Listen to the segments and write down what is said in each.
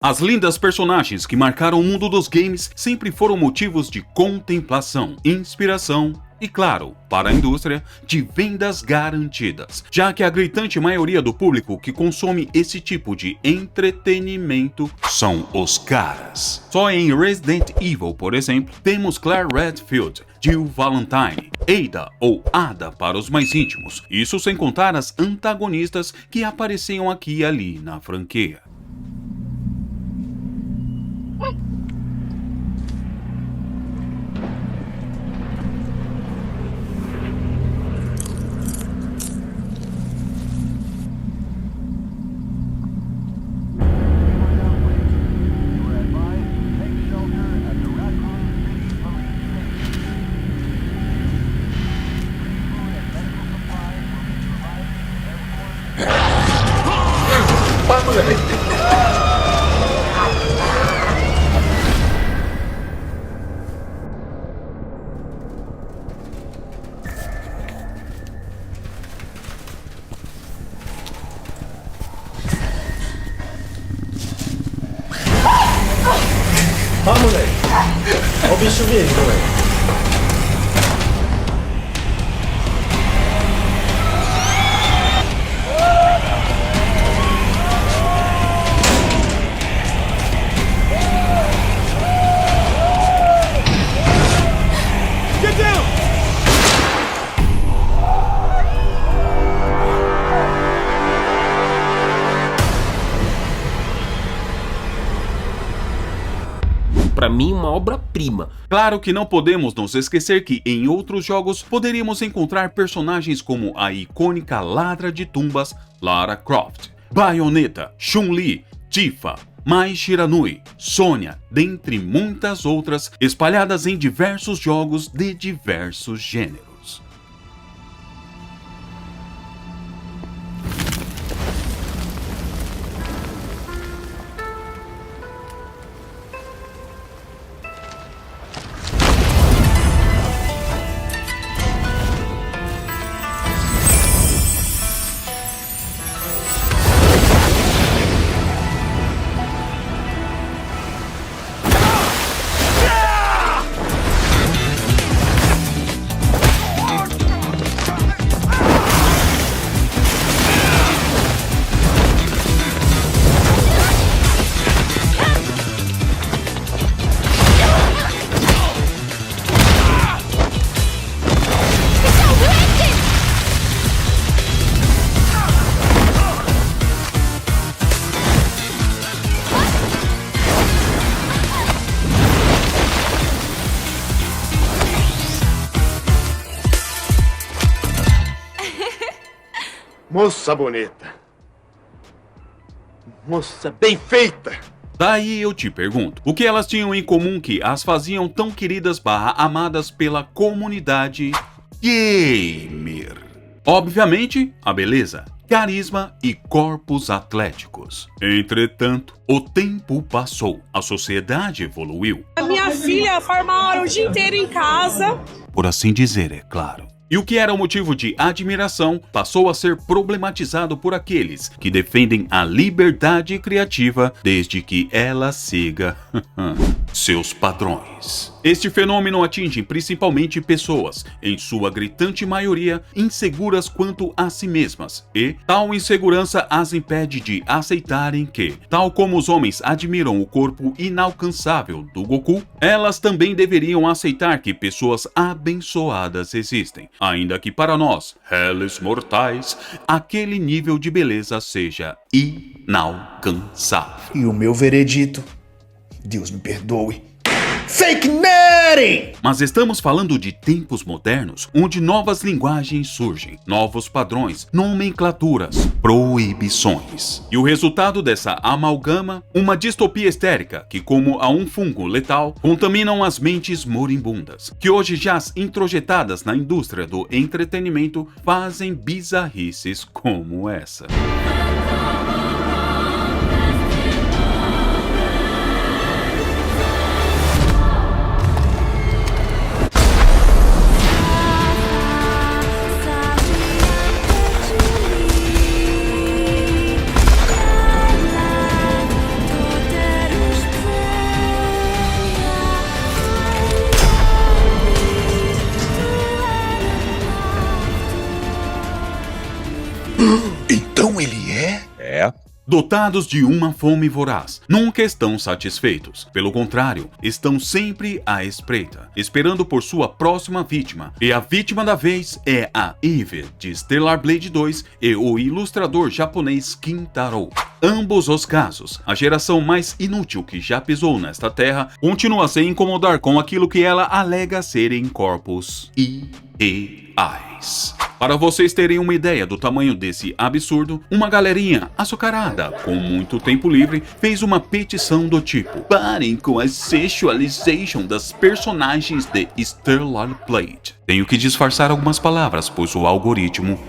As lindas personagens que marcaram o mundo dos games sempre foram motivos de contemplação, inspiração e, claro, para a indústria, de vendas garantidas, já que a gritante maioria do público que consome esse tipo de entretenimento são os caras. Só em Resident Evil, por exemplo, temos Claire Redfield, Jill Valentine, Ada ou Ada para os mais íntimos, isso sem contar as antagonistas que apareciam aqui e ali na franquia. Ó, moleque. Ó o bicho vindo, moleque. Get down! Pra mim, uma obra-prima. Claro que não podemos nos esquecer que em outros jogos poderíamos encontrar personagens como a icônica ladra de tumbas Lara Croft, Bayonetta, Chun-Li, Tifa, Mai Shiranui, Sonya, dentre muitas outras, espalhadas em diversos jogos de diversos gêneros. Moça bonita. Moça bem feita. Daí eu te pergunto, o que elas tinham em comum que as faziam tão queridas / amadas pela comunidade gamer? Obviamente, a beleza, carisma e corpos atléticos. Entretanto, o tempo passou, a sociedade evoluiu. A minha filha farma a hora o dia inteiro em casa. Por assim dizer, é claro. E o que era motivo de admiração passou a ser problematizado por aqueles que defendem a liberdade criativa desde que ela siga seus padrões. Este fenômeno atinge principalmente pessoas, em sua gritante maioria, inseguras quanto a si mesmas, e tal insegurança as impede de aceitarem que, tal como os homens admiram o corpo inalcançável do Goku, elas também deveriam aceitar que pessoas abençoadas existem, ainda que para nós, réis mortais, aquele nível de beleza seja inalcançável. E o meu veredito, Deus me perdoe, Fake Nerd! Mas estamos falando de tempos modernos, onde novas linguagens surgem, novos padrões, nomenclaturas, proibições. E o resultado dessa amalgama, uma distopia histérica que, como a um fungo letal, contaminam as mentes moribundas, que hoje jaz introjetadas na indústria do entretenimento, fazem bizarrices como essa. dotados de uma fome voraz, nunca estão satisfeitos. Pelo contrário, estão sempre à espreita, esperando por sua próxima vítima. E a vítima da vez é a Eve, de Stellar Blade 2, e o ilustrador japonês Kintaro. Ambos os casos, a geração mais inútil que já pisou nesta terra continua a se incomodar com aquilo que ela alega serem corpos irreais. Para vocês terem uma ideia do tamanho desse absurdo, uma galerinha açucarada, com muito tempo livre, fez uma petição do tipo: parem com a sexualization das personagens de Stellar Blade. Tenho que disfarçar algumas palavras, pois o algoritmo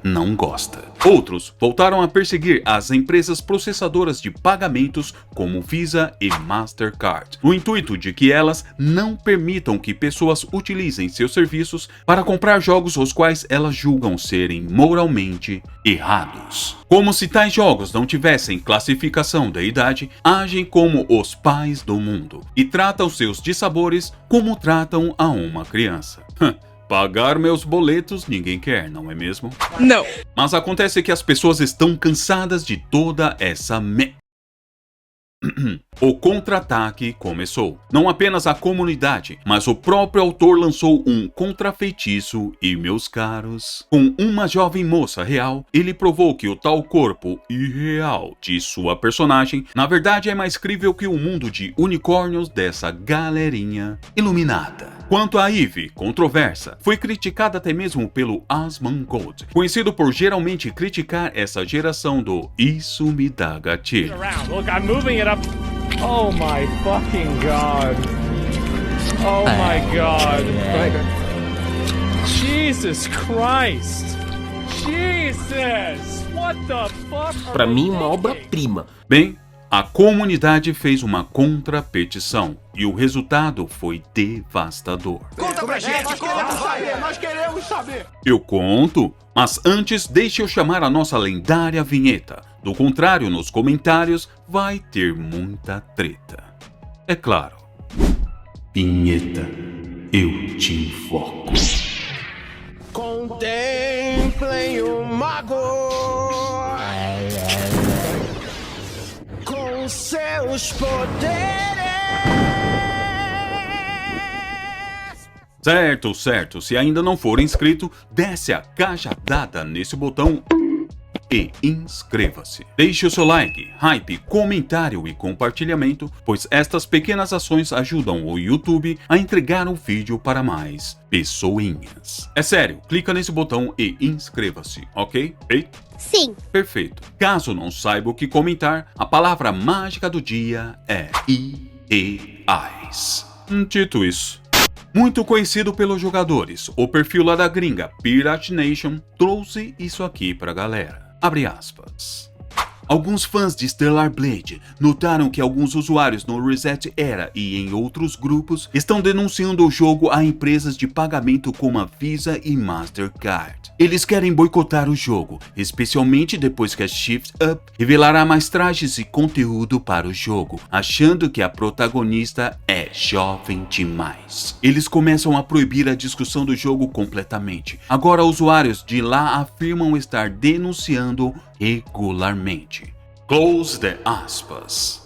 não gosta. Outros voltaram a perseguir as empresas processadoras de pagamentos como Visa e Mastercard, no intuito de que elas não permitam que pessoas utilizem seus serviços para comprar jogos os quais elas julgam serem moralmente errados. Como se tais jogos não tivessem classificação da idade, agem como os pais do mundo e tratam seus dissabores como tratam a uma criança. Pagar meus boletos ninguém quer, não é mesmo? Não. Mas acontece que as pessoas estão cansadas de toda essa O contra-ataque começou. Não apenas a comunidade, mas o próprio autor lançou um contrafeitiço e, meus caros, com uma jovem moça real, ele provou que o tal corpo irreal de sua personagem, na verdade é mais crível que o mundo de unicórnios dessa galerinha iluminada. Quanto a Eve, controversa, foi criticada até mesmo pelo Asmongold, conhecido por geralmente criticar essa geração do "isso me dá gatilho". Look, I'm moving it up. Oh my fucking god. Oh my god. Jesus Christ. Jesus. What the fuck? Pra mim, uma obra-prima. Bem, a comunidade fez uma contrapetição e o resultado foi devastador. Conta pra gente, conta! Nós queremos saber! Eu conto, mas antes deixe eu chamar a nossa lendária vinheta. Do contrário, nos comentários vai ter muita treta. É claro. Vinheta, eu te invoco. Contemplem o mago com seus poderes. Certo. Se ainda não for inscrito, desce a cajadada nesse botão e inscreva-se. Deixe o seu like, hype, comentário e compartilhamento, pois estas pequenas ações ajudam o YouTube a entregar o vídeo para mais pessoinhas. É sério, clica nesse botão e inscreva-se, ok? Feito? Sim. Perfeito. Caso não saiba o que comentar, a palavra mágica do dia é irreais. Dito isso, muito conhecido pelos jogadores, o perfil lá da gringa Pirate Nation trouxe isso aqui pra galera. Abre aspas. Alguns fãs de Stellar Blade notaram que alguns usuários no Reset Era e em outros grupos estão denunciando o jogo a empresas de pagamento como a Visa e Mastercard. Eles querem boicotar o jogo, especialmente depois que a Shift Up revelará mais trajes e conteúdo para o jogo, achando que a protagonista é jovem demais. Eles começam a proibir a discussão do jogo completamente. Agora usuários de lá afirmam estar denunciando regularmente. Close the aspas.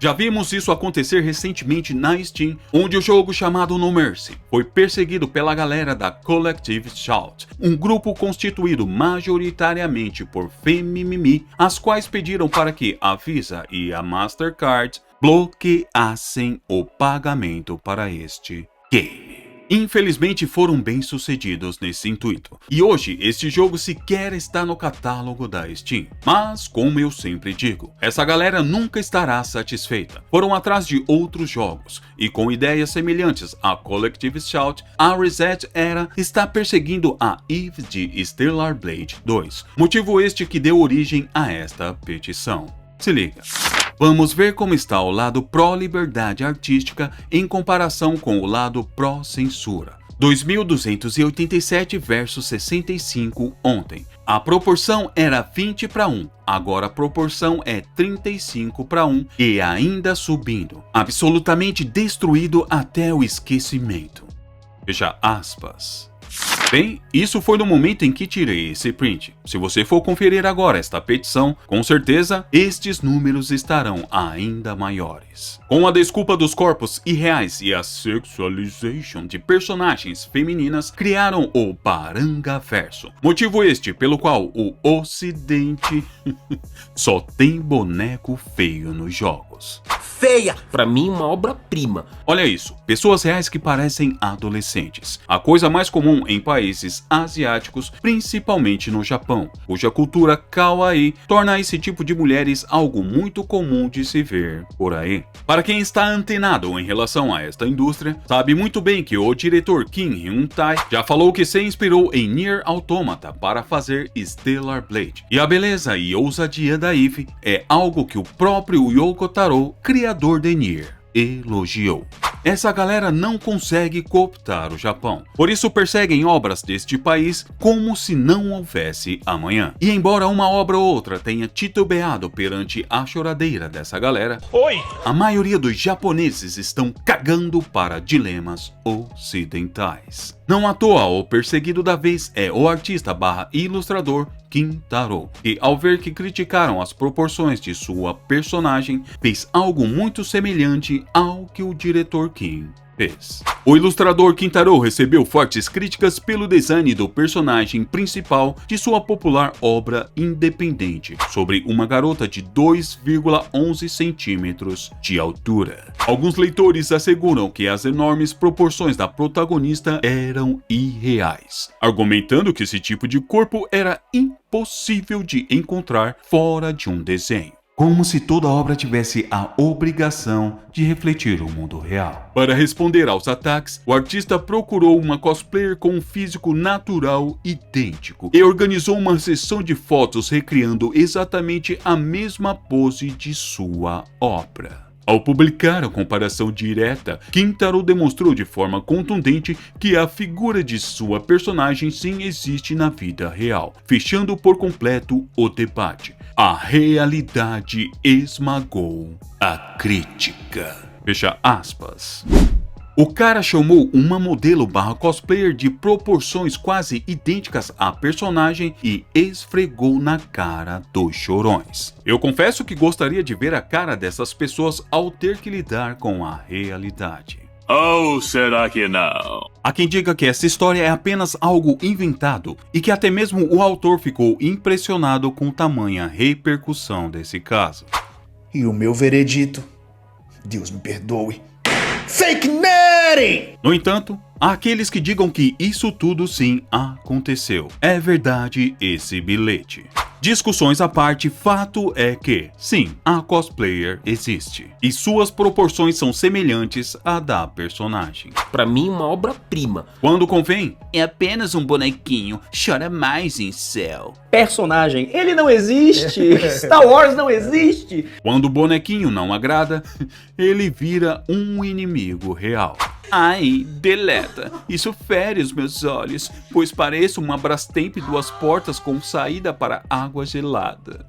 Já vimos isso acontecer recentemente na Steam, onde o jogo chamado No Mercy foi perseguido pela galera da Collective Shout, um grupo constituído majoritariamente por femimimi, as quais pediram para que a Visa e a Mastercard bloqueassem o pagamento para este game. Infelizmente foram bem sucedidos nesse intuito, e hoje este jogo sequer está no catálogo da Steam. Mas, como eu sempre digo, essa galera nunca estará satisfeita. Foram atrás de outros jogos, e com ideias semelhantes à Collective Shout, a Reset Era está perseguindo a Eve de Stellar Blade 2, motivo este que deu origem a esta petição. Se liga. Vamos ver como está o lado pró-liberdade artística em comparação com o lado pró-censura. 2.287 versus 65 ontem. A proporção era 20:1, agora a proporção é 35:1 e ainda subindo. Absolutamente destruído até o esquecimento. Fecha aspas. Bem, isso foi no momento em que tirei esse print. Se você for conferir agora esta petição, com certeza estes números estarão ainda maiores. Com a desculpa dos corpos irreais e a sexualization de personagens femininas, criaram o Parangaverso. Motivo este pelo qual o Ocidente só tem boneco feio nos jogos. Feia! Pra mim, uma obra-prima. Olha isso, pessoas reais que parecem adolescentes. A coisa mais comum em países asiáticos, principalmente no Japão, cuja cultura kawaii torna esse tipo de mulheres algo muito comum de se ver por aí. Para quem está antenado em relação a esta indústria, sabe muito bem que o diretor Kim Hyun-tae já falou que se inspirou em Nier Automata para fazer Stellar Blade. E a beleza e ousadia da Eve é algo que o próprio Yoko Taro, criador de Nier, elogiou. Essa galera não consegue cooptar o Japão, por isso perseguem obras deste país como se não houvesse amanhã. E embora uma obra ou outra tenha titubeado perante a choradeira dessa galera, a maioria dos japoneses estão cagando para dilemas ocidentais. Não à toa, o perseguido da vez é o artista / ilustrador Kim Taro, que ao ver que criticaram as proporções de sua personagem, fez algo muito semelhante ao que o diretor Kim fez. O ilustrador Kim Taro recebeu fortes críticas pelo design do personagem principal de sua popular obra independente, sobre uma garota de 2,11 centímetros de altura. Alguns leitores asseguram que as enormes proporções da protagonista eram irreais, argumentando que esse tipo de corpo era impossível de encontrar fora de um desenho. Como se toda obra tivesse a obrigação de refletir o mundo real. Para responder aos ataques, o artista procurou uma cosplayer com um físico natural idêntico e organizou uma sessão de fotos recriando exatamente a mesma pose de sua obra. Ao publicar a comparação direta, Kim Taro demonstrou de forma contundente que a figura de sua personagem sim existe na vida real, fechando por completo o debate. A realidade esmagou a crítica. Fecha aspas. O cara chamou uma modelo / cosplayer de proporções quase idênticas à personagem e esfregou na cara dos chorões. Eu confesso que gostaria de ver a cara dessas pessoas ao ter que lidar com a realidade. Ou será que não? Há quem diga que essa história é apenas algo inventado e que até mesmo o autor ficou impressionado com tamanha repercussão desse caso. E o meu veredito, Deus me perdoe, Fake Neri! No entanto, há aqueles que digam que isso tudo sim aconteceu. É verdade esse bilhete. Discussões à parte, fato é que, sim, a cosplayer existe. E suas proporções são semelhantes à da personagem. Pra mim, uma obra-prima. Quando convém, é apenas um bonequinho, chora mais em céu. Personagem, ele não existe! Star Wars não existe! Quando o bonequinho não agrada, ele vira um inimigo real. Ai, deleta. Isso fere os meus olhos, pois pareço uma Brastemp 2 portas com saída para água gelada.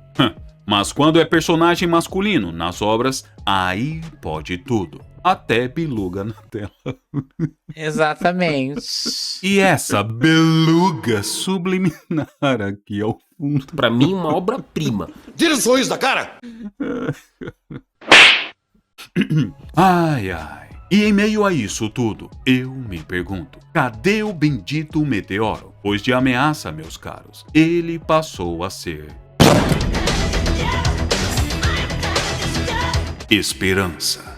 Mas quando é personagem masculino nas obras, aí pode tudo. Até beluga na tela. Exatamente. E essa beluga subliminar aqui ao fundo. Pra mim, uma obra-prima. Tira o sorriso da cara! Ai, ai. E em meio a isso tudo, eu me pergunto, cadê o bendito meteoro? Pois de ameaça, meus caros, ele passou a ser esperança.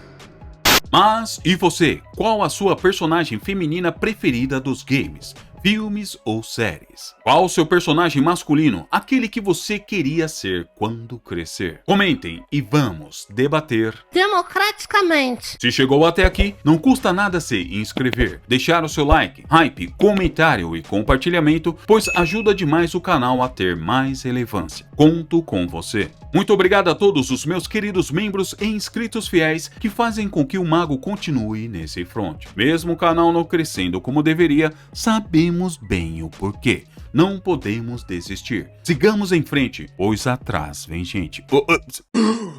Mas, e você? Qual a sua personagem feminina preferida dos games? Filmes ou séries? Qual o seu personagem masculino, aquele que você queria ser quando crescer? Comentem e vamos debater democraticamente. Se chegou até aqui, não custa nada se inscrever, deixar o seu like, hype, comentário e compartilhamento, pois ajuda demais o canal a ter mais relevância. Conto com você. Muito obrigado a todos os meus queridos membros e inscritos fiéis que fazem com que o Mago continue nesse front. Mesmo o canal não crescendo como deveria, sabemos bem o porquê. Não podemos desistir. Sigamos em frente, pois atrás vem gente.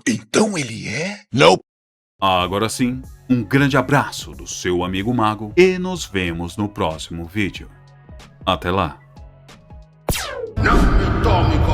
Então ele é? Não. Agora sim, um grande abraço do seu amigo Mago e nos vemos no próximo vídeo. Até lá. Não me tome como